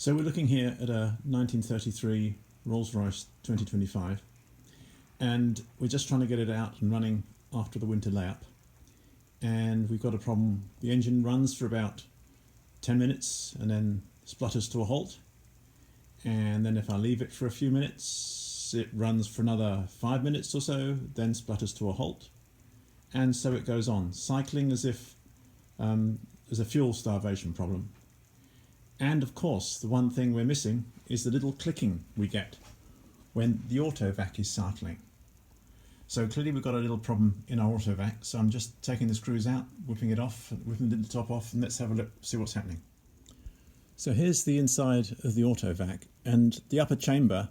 So we're looking here at a 1933 Rolls Royce 2025, and we're just trying to get it out and running after the winter layup. And we've got a problem. The engine runs for about 10 minutes and then splutters to a halt. And then if I leave it for a few minutes, it runs for another 5 minutes or so, then splutters to a halt. And so it goes on, cycling as if there's a fuel starvation problem. And of course, the one thing we're missing is the little clicking we get when the Autovac is cycling. So clearly we've got a little problem in our Autovac, so I'm just taking the screws out, whipping it off, whipping the top off, and let's have a look, see what's happening. So here's the inside of the Autovac, and the upper chamber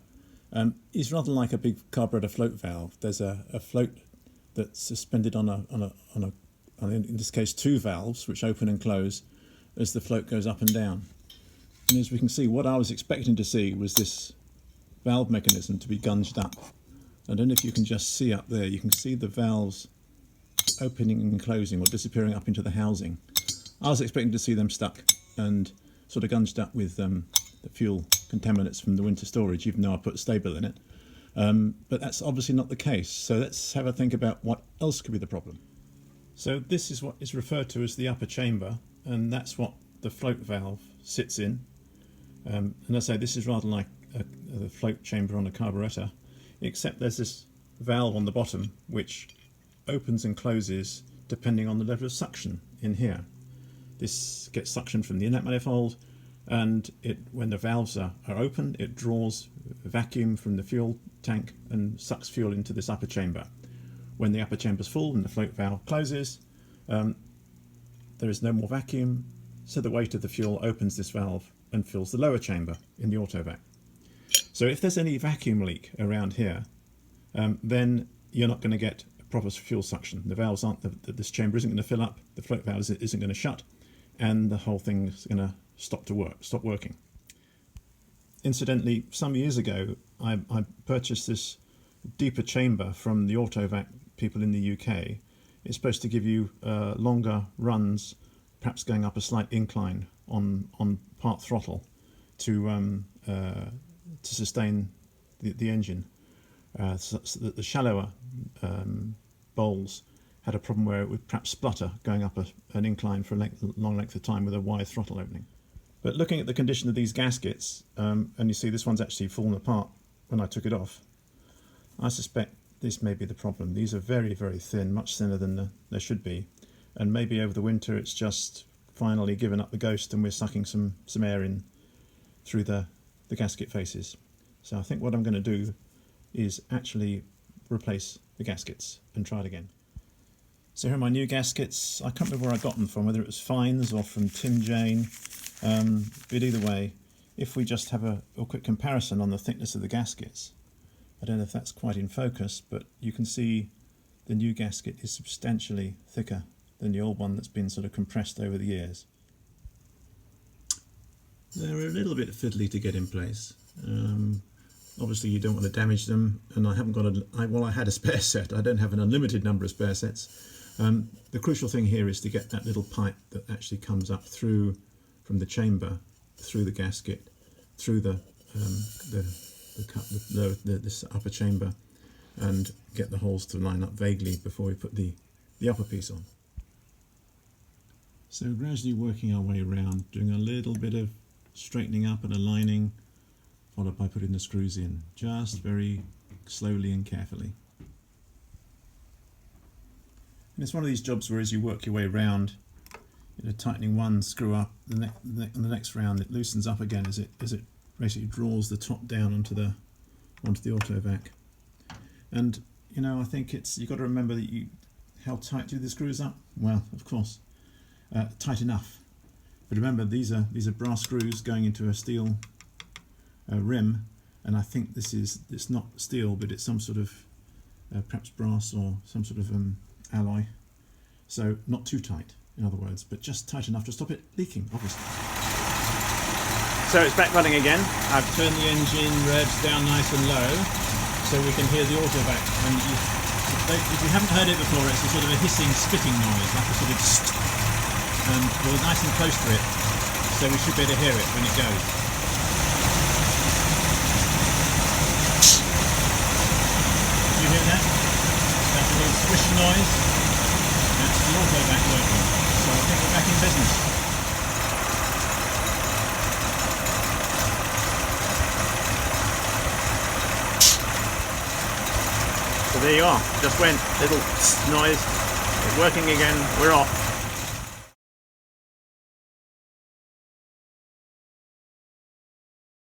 is rather like a big carburetor float valve. There's a float that's suspended on in this case 2 valves, which open and close as the float goes up and down. And as we can see, what I was expecting to see was this valve mechanism to be gunged up. I don't know if you can just see up there, you can see the valves opening and closing or disappearing up into the housing. I was expecting to see them stuck and sort of gunged up with the fuel contaminants from the winter storage, even though I put stable in it. But that's obviously not the case. So let's have a think about what else could be the problem. So this is what is referred to as the upper chamber, and that's what the float valve sits in. And I say this is rather like the float chamber on a carburetor, except there's this valve on the bottom which opens and closes depending on the level of suction in here. This gets suction from the inlet manifold, and when the valves are open, it draws vacuum from the fuel tank and sucks fuel into this upper chamber. When the upper chamber is full and the float valve closes, there is no more vacuum, so the weight of the fuel opens this valve and fills the lower chamber in the Autovac. So if there's any vacuum leak around here, then you're not going to get a proper fuel suction. The valves this chamber isn't going to fill up, the float valve isn't going to shut, and the whole thing is going to stop working. Incidentally, some years ago, I purchased this deeper chamber from the Autovac people in the UK. It's supposed to give you longer runs, perhaps going up a slight incline on part throttle to sustain the engine. So that the shallower bowls had a problem where it would perhaps splutter going up an incline for a long length of time with a wide throttle opening. But looking at the condition of these gaskets, and you see this one's actually fallen apart when I took it off, I suspect this may be the problem. These are very, very thin, much thinner than they should be, and maybe over the winter it's just finally given up the ghost and we're sucking some air in through the gasket faces. So I think what I'm going to do is actually replace the gaskets and try it again. So here are my new gaskets. I can't remember where I got them from, whether it was Fines or from Tim Jane, but either way, if we just have a quick comparison on the thickness of the gaskets, I don't know if that's quite in focus, but you can see the new gasket is substantially thicker than the old one that's been sort of compressed over the years. They're a little bit fiddly to get in place. Obviously you don't want to damage them, and I haven't got I had a spare set. I don't have an unlimited number of spare sets. The crucial thing here is to get that little pipe that actually comes up through from the chamber, through the gasket, through this upper chamber, and get the holes to line up vaguely before we put the upper piece on. So gradually working our way around, doing a little bit of straightening up and aligning, followed by putting the screws in, just very slowly and carefully. And it's one of these jobs where as you work your way around, tightening one screw up, the next round it loosens up again as it basically draws the top down onto the Autovac. And I think you've got to remember that how tight do the screws up? Well, of course, tight enough. But remember, these are brass screws going into a steel rim, and I think it's not steel, but it's some sort of perhaps brass or some sort of alloy. So not too tight, in other words, but just tight enough to stop it leaking, obviously. So it's back running again. I've turned the engine revs down nice and low, so we can hear the Autovac. And if you haven't heard it before, it's a sort of a hissing, spitting noise, like a sort of and we're nice and close to it, so we should be able to hear it when it goes. noise. That's the Autovac working. So I think we're back in business. So there you are. Just went little noise. It's working again. We're off.